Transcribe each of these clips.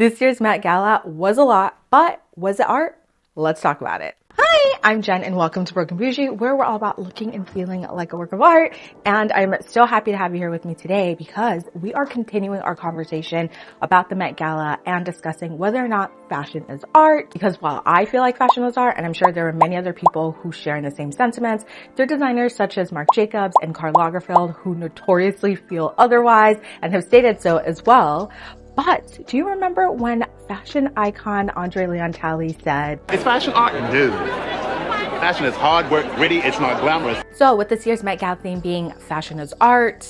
This year's Met Gala was a lot, but was it art? Let's talk about it. Hi, I'm Jen and welcome to Broken Boujee, where we're all about looking and feeling like a work of art. And I'm so happy to have you here with me today because we are continuing our conversation about the Met Gala and discussing whether or not fashion is art. Because while I feel like fashion is art, and I'm sure there are many other people who share in the same sentiments, there are designers such as Marc Jacobs and Karl Lagerfeld who notoriously feel otherwise and have stated so as well. But do you remember when fashion icon Andre Leontali said, "Is fashion art? Dude. Fashion is hard work, gritty, it's not glamorous." So with this year's Met Gala theme being fashion is art,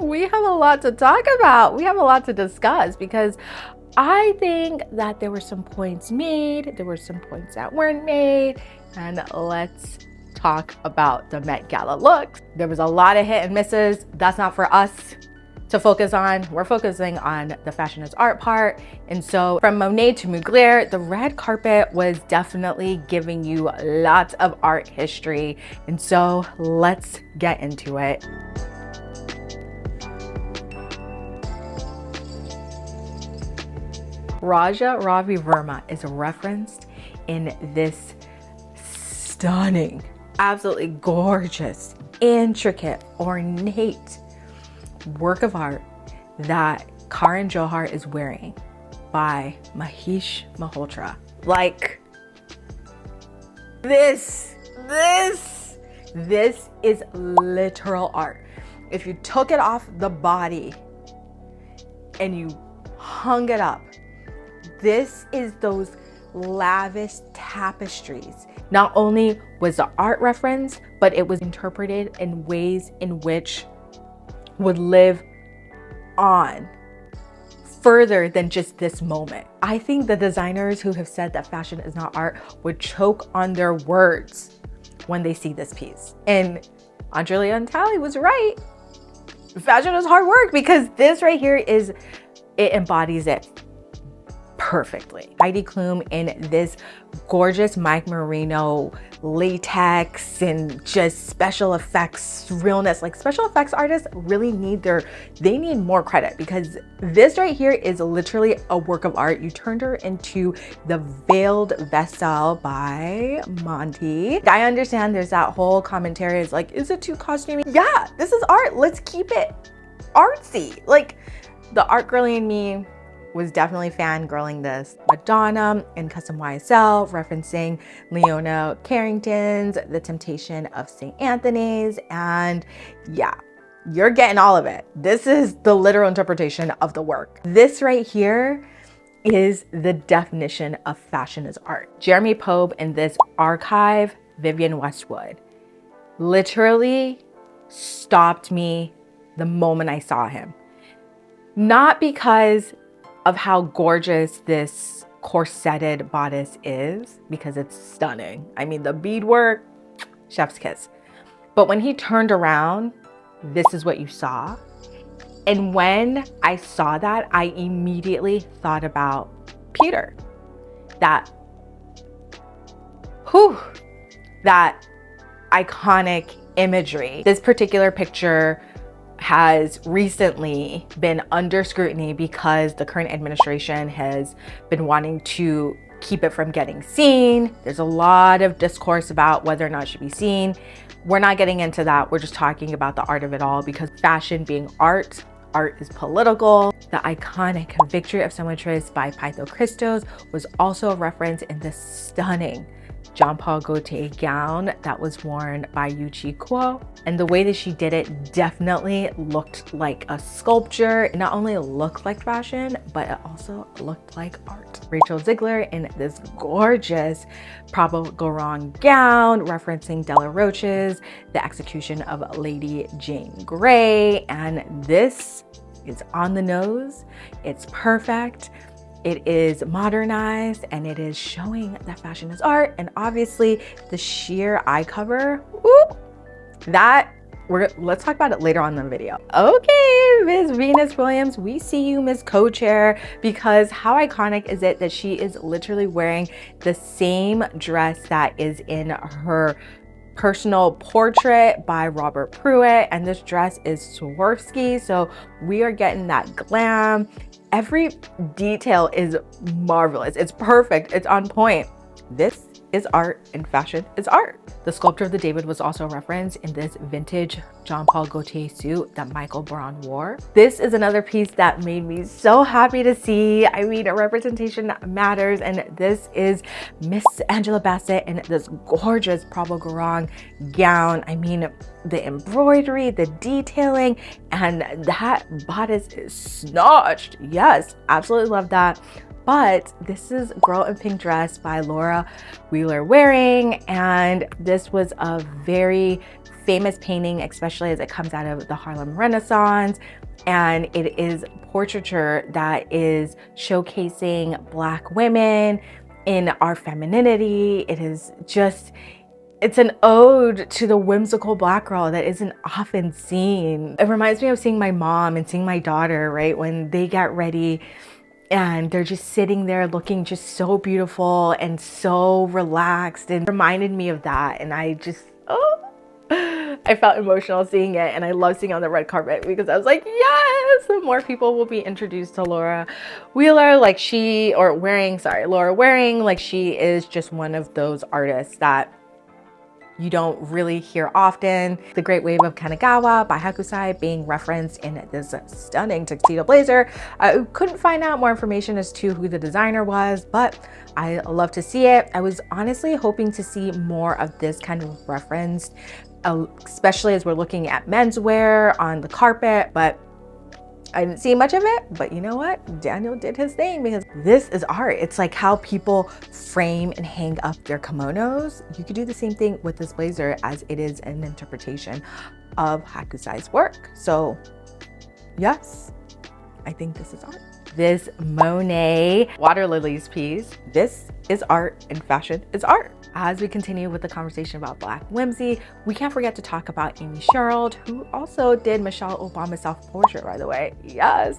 we have a lot to talk about. We have a lot to discuss because I think that there were some points made, there were some points that weren't made, and let's talk about the Met Gala looks. There was a lot of hit and misses. That's not for us to focus on. We're focusing on the fashion is art part. And so from Monet to Mugler, the red carpet was definitely giving you lots of art history. And so let's get into it. Raja Ravi Verma is referenced in this stunning, absolutely gorgeous, intricate, ornate work of art that Karan Johar is wearing by Mahesh Malhotra. Like this is literal art. If you took it off the body and you hung it up, this is those lavish tapestries. Not only was the art reference, but it was interpreted in ways in which would live on further than just this moment. I think the designers who have said that fashion is not art would choke on their words when they see this piece. And Andre Leontali was right. Fashion is hard work because this right here it embodies it perfectly. Heidi Klum in this gorgeous Mike Merino latex and just special effects realness. Like special effects artists really they need more credit because this right here is literally a work of art. You turned her into the veiled Vestal by Monty. I understand there's that whole commentary. It's like, is it too costumey? Yeah, this is art. Let's keep it artsy. Like the art girly in me was definitely fangirling this. Madonna in Custom YSL referencing Leona Carrington's The Temptation of St. Anthony's. And yeah, you're getting all of it. This is the literal interpretation of the work. This right here is the definition of fashion as art. Jeremy Pope in this Archive Vivienne Westwood literally stopped me the moment I saw him. Not because of how gorgeous this corseted bodice is, because it's stunning. I mean, the beadwork, chef's kiss. But when he turned around, this is what you saw. And when I saw that, I immediately thought about Peter. That iconic imagery. This particular picture has recently been under scrutiny because the current administration has been wanting to keep it from getting seen. There's a lot of discourse about whether or not it should be seen. We're not getting into that. We're just talking about the art of it all because fashion being art is political. The iconic Victory of Samothrace by Pytho Christos was also a reference in this stunning Jean Paul Gaultier gown that was worn by Yuchi Kuo. And the way that she did it definitely looked like a sculpture. It not only looked like fashion, but it also looked like art. Rachel Ziegler in this gorgeous Prabal Gurung gown referencing Della Roche's The Execution of Lady Jane Grey. And this is on the nose. It's perfect. It is modernized and it is showing that fashion is art. And obviously the sheer eye cover, let's talk about it later on in the video. Okay, Ms. Venus Williams, we see you, Ms. Co-Chair, because how iconic is it that she is literally wearing the same dress that is in her personal portrait by Robert Pruitt, and this dress is Swarovski, so we are getting that glam. Every detail is marvelous. It's perfect. It's on point. This is art and fashion is art. The sculptor of the David was also referenced in this vintage Jean Paul Gaultier suit that Michael Braun wore. This is another piece that made me so happy to see. I mean, representation matters, and this is Miss Angela Bassett in this gorgeous Prabal Gurung gown. I mean, the embroidery, the detailing, and that bodice is snatched. Yes, absolutely love that. But this is Girl in Pink Dress by Laura Wheeler Waring, and this was a very famous painting, especially as it comes out of the Harlem Renaissance, and it is portraiture that is showcasing Black women in our femininity. It is just, it's an ode to the whimsical Black girl that isn't often seen. It reminds me of seeing my mom and seeing my daughter, right, when they get ready and they're just sitting there looking just so beautiful and so relaxed, and reminded me of that. And I just, I felt emotional seeing it, and I love seeing it on the red carpet because I was like, yes, more people will be introduced to Laura Wheeler, like Laura Waring, like she is just one of those artists that you don't really hear often. The Great Wave of Kanagawa by Hakusai being referenced in this stunning tuxedo blazer. I couldn't find out more information as to who the designer was, but I love to see it. I was honestly hoping to see more of this kind of referenced, especially as we're looking at menswear on the carpet, but I didn't see much of it. But you know what? Daniel did his thing, because this is art. It's like how people frame and hang up their kimonos. You could do the same thing with this blazer, as it is an interpretation of Hakusai's work. So yes, I think this is art. This Monet Water Lilies piece, this is art and fashion is art. As we continue with the conversation about Black whimsy, we can't forget to talk about Amy Sherald, who also did Michelle Obama's self-portrait, by the way. Yes.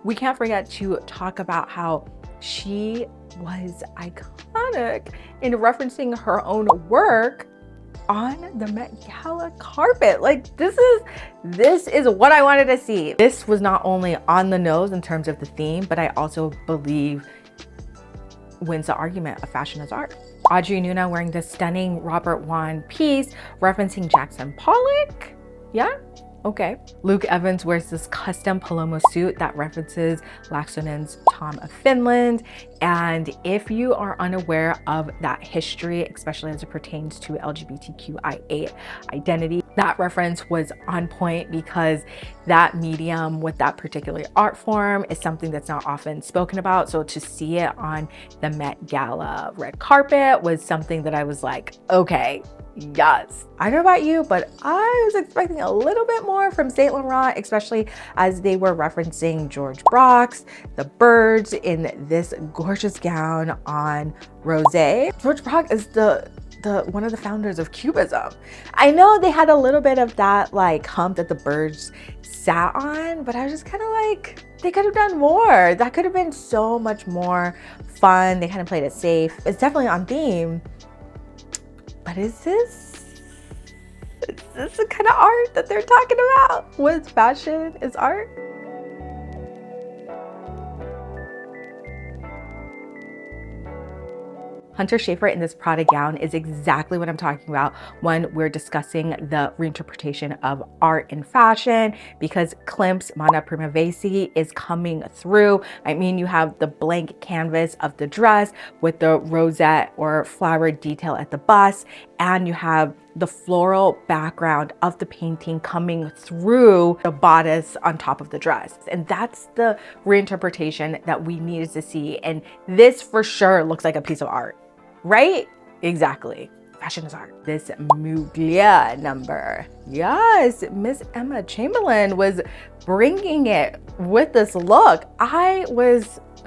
We can't forget to talk about how she was iconic in referencing her own work on the Met Gala carpet. Like, this is what I wanted to see. This was not only on the nose in terms of the theme, but I also believe wins the argument of fashion as art. Audrey Nuna wearing this stunning Robert Wan piece referencing Jackson Pollock. Yeah, okay. Luke Evans wears this custom Palomo suit that references Laxonen's Tom of Finland. And if you are unaware of that history, especially as it pertains to LGBTQIA identity, that reference was on point, because that medium with that particular art form is something that's not often spoken about. So to see it on the Met Gala red carpet was something that I was like, okay, yes. I don't know about you, but I was expecting a little bit more from Saint Laurent, especially as they were referencing George Brock's The Birds in this gorgeous gown on Rosé. George Brock is the one of the founders of Cubism. I know they had a little bit of that like hump that the Birds sat on, but I was just kind of like, they could have done more. That could have been so much more fun. They kind of played it safe. It's definitely on theme, but is this the kind of art that they're talking about? Was fashion is art? Hunter Schafer in this Prada gown is exactly what I'm talking about when we're discussing the reinterpretation of art and fashion, because Klimt's Mana Prima Facie is coming through. I mean, you have the blank canvas of the dress with the rosette or flowered detail at the bust, and you have the floral background of the painting coming through the bodice on top of the dress. And that's the reinterpretation that we needed to see. And this for sure looks like a piece of art, right? Exactly. Fashion is art. This Muglia number. Yes, Miss Emma Chamberlain was bringing it with this look.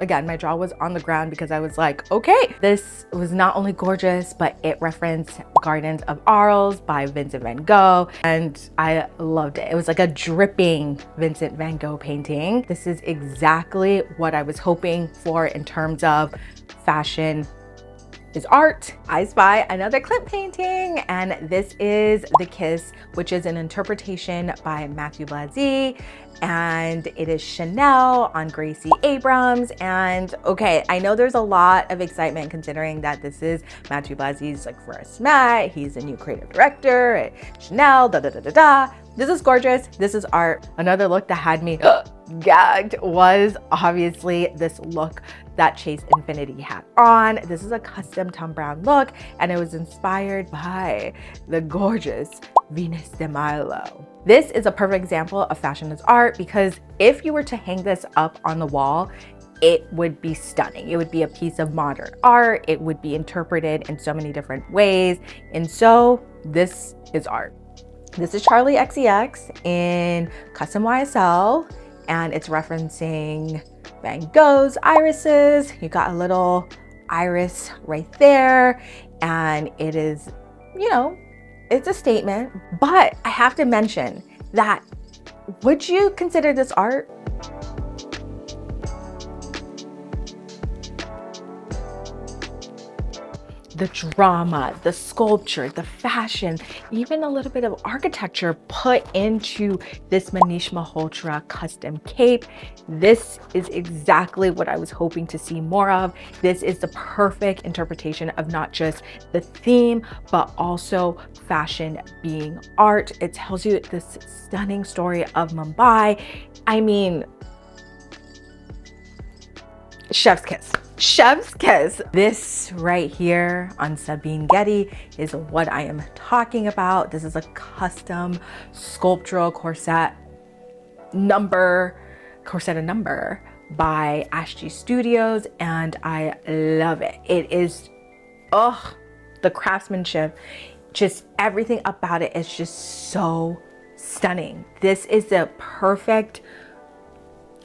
Again, my jaw was on the ground because I was like, okay, this was not only gorgeous, but it referenced Gardens of Arles by Vincent van Gogh, and I loved it. It was like a dripping Vincent van Gogh painting. This is exactly what I was hoping for in terms of fashion is art. I spy another Klimt painting, and this is The Kiss, which is an interpretation by Matthew Blasey. and it is Chanel on Gracie Abrams. And okay, I know there's a lot of excitement considering that this is Matthew Blassie's like first Met. He's a new creative director at Chanel, da da da da da. This is gorgeous. This is art. Another look that had me gagged was obviously this look that Chase Infinity had on. This is a custom Tom Brown look, and it was inspired by the gorgeous Venus de Milo. This is a perfect example of fashion as art, because if you were to hang this up on the wall, it would be stunning. It would be a piece of modern art. It would be interpreted in so many different ways. And so this is art. This is Charlie XCX in custom YSL, and it's referencing Van Gogh's irises. You got a little iris right there, and it is, you know, it's a statement. But I have to mention that, would you consider this art? The drama, the sculpture, the fashion, even a little bit of architecture put into this Manish Malhotra custom cape. This is exactly what I was hoping to see more of. This is the perfect interpretation of not just the theme, but also fashion being art. It tells you this stunning story of Mumbai. I mean, chef's kiss. Chef's kiss. This right here on Sabine Getty is what I am talking about. This is a custom sculptural corset number by Ashji Studios, and I love it. It is, the craftsmanship, just everything about it is just so stunning. This is the perfect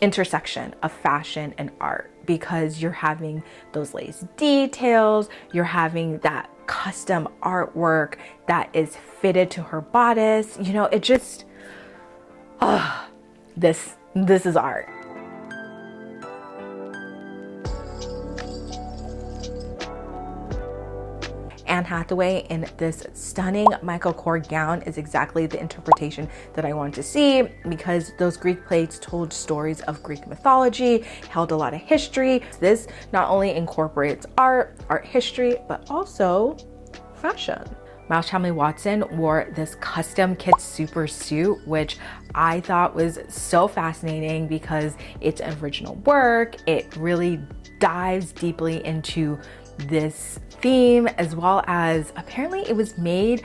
intersection of fashion and art, because you're having those lace details, you're having that custom artwork that is fitted to her bodice. You know, it just, this is art. Anne Hathaway in this stunning Michael Kors gown is exactly the interpretation that I want to see, because those Greek plates told stories of Greek mythology, held a lot of history. This not only incorporates art history, but also fashion. Miles Chamley Watson wore this custom kit super suit, which I thought was so fascinating because it's original work. It really dives deeply into this theme, as well as apparently it was made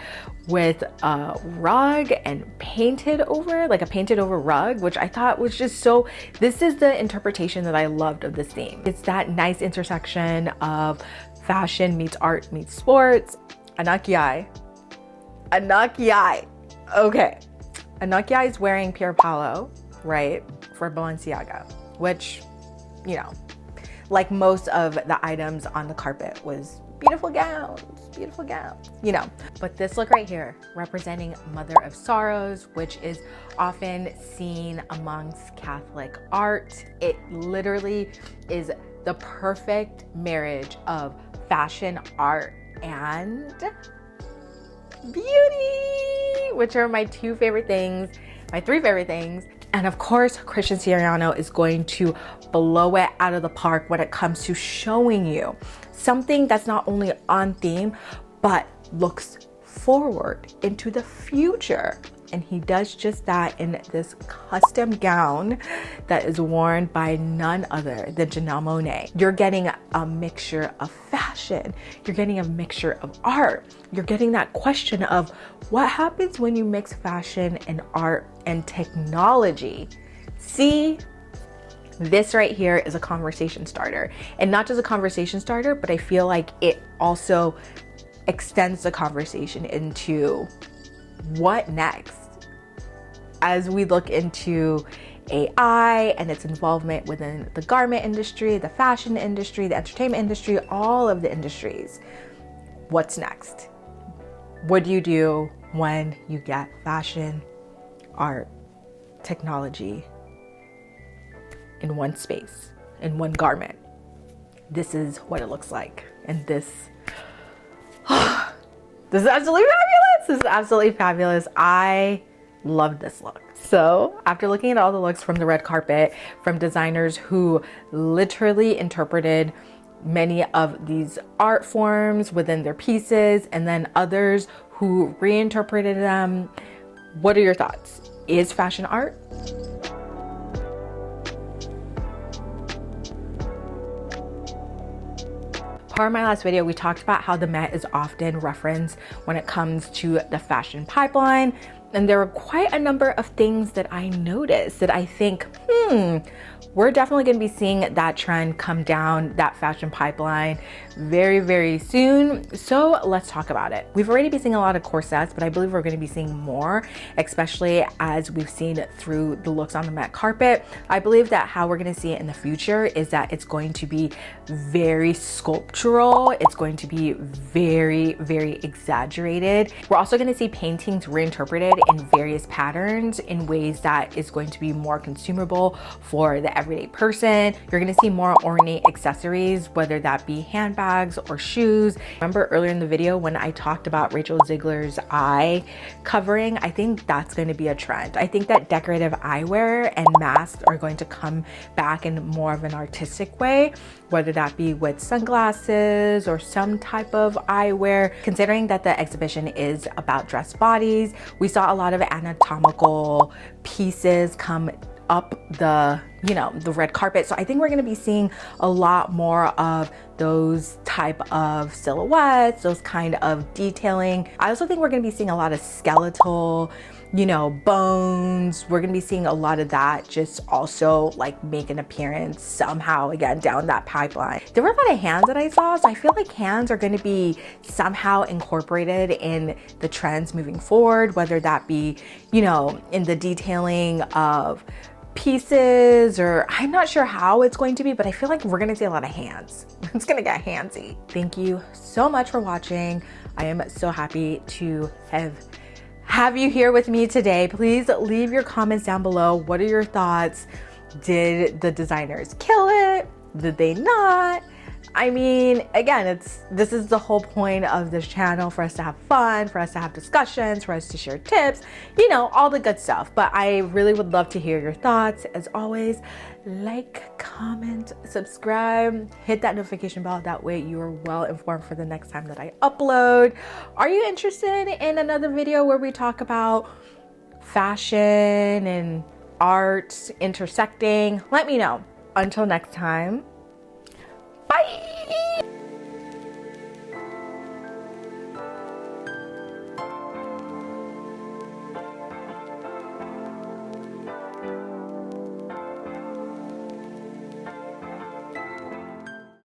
with a rug and painted over, like a painted over rug, which I thought was just so, this is the interpretation that I loved of this theme. It's that nice intersection of fashion meets art meets sports. Anakiai. Okay. Anakiai is wearing Pier Paolo, right, for Balenciaga, which, you know, like most of the items on the carpet was beautiful gowns, you know. But this look right here, representing Mother of Sorrows, which is often seen amongst Catholic art. It literally is the perfect marriage of fashion, art, and beauty, which are my three favorite things. And of course, Christian Siriano is going to blow it out of the park when it comes to showing you something that's not only on theme, but looks forward into the future. And he does just that in this custom gown that is worn by none other than Janelle Monáe. You're getting a mixture of fashion. You're getting a mixture of art. You're getting that question of what happens when you mix fashion and art and technology. See, this right here is a conversation starter. And not just a conversation starter, but I feel like it also extends the conversation into what next? As we look into AI and its involvement within the garment industry, the fashion industry, the entertainment industry, all of the industries, what's next? What do you do when you get fashion, art, technology in one space, in one garment? This is what it looks like. And this is absolutely fabulous. This is absolutely fabulous. I loved this look. So after looking at all the looks from the red carpet from designers who literally interpreted many of these art forms within their pieces, and then others who reinterpreted them, what are your thoughts? Is fashion art? Part of my last video, we talked about how the Met is often referenced when it comes to the fashion pipeline. And there were quite a number of things that I noticed that I think, we're definitely going to be seeing that trend come down that fashion pipeline very, very soon. So let's talk about it. We've already been seeing a lot of corsets, but I believe we're going to be seeing more, especially as we've seen through the looks on the Met carpet. I believe that how we're going to see it in the future is that it's going to be very sculptural. It's going to be very, very exaggerated. We're also going to see paintings reinterpreted in various patterns in ways that is going to be more consumable for the everyday person. You're going to see more ornate accessories, whether that be handbags or shoes. Remember earlier in the video when I talked about Rachel Ziegler's eye covering? I think that's going to be a trend. I think that decorative eyewear and masks are going to come back in more of an artistic way, whether that be with sunglasses or some type of eyewear. Considering that the exhibition is about dressed bodies, we saw a lot of anatomical pieces come up the red carpet. So I think we're going to be seeing a lot more of those type of silhouettes, those kind of detailing. I also think we're going to be seeing a lot of skeletal, bones. We're going to be seeing a lot of that just also like make an appearance somehow again down that pipeline. There were a lot of hands that I saw, so I feel like hands are going to be somehow incorporated in the trends moving forward, whether that be, in the detailing of pieces, or I'm not sure how it's going to be, but I feel like we're going to see a lot of hands. It's going to get handsy. Thank you so much for watching. I am so happy to have you here with me today. Please leave your comments down below. What are your thoughts? Did the designers kill it? Did they not? I mean, again, this is the whole point of this channel, for us to have fun, for us to have discussions, for us to share tips, all the good stuff. But I really would love to hear your thoughts. As always, like, comment, subscribe, hit that notification bell. That way you are well informed for the next time that I upload. Are you interested in another video where we talk about fashion and art intersecting? Let me know. Until next time. Bye.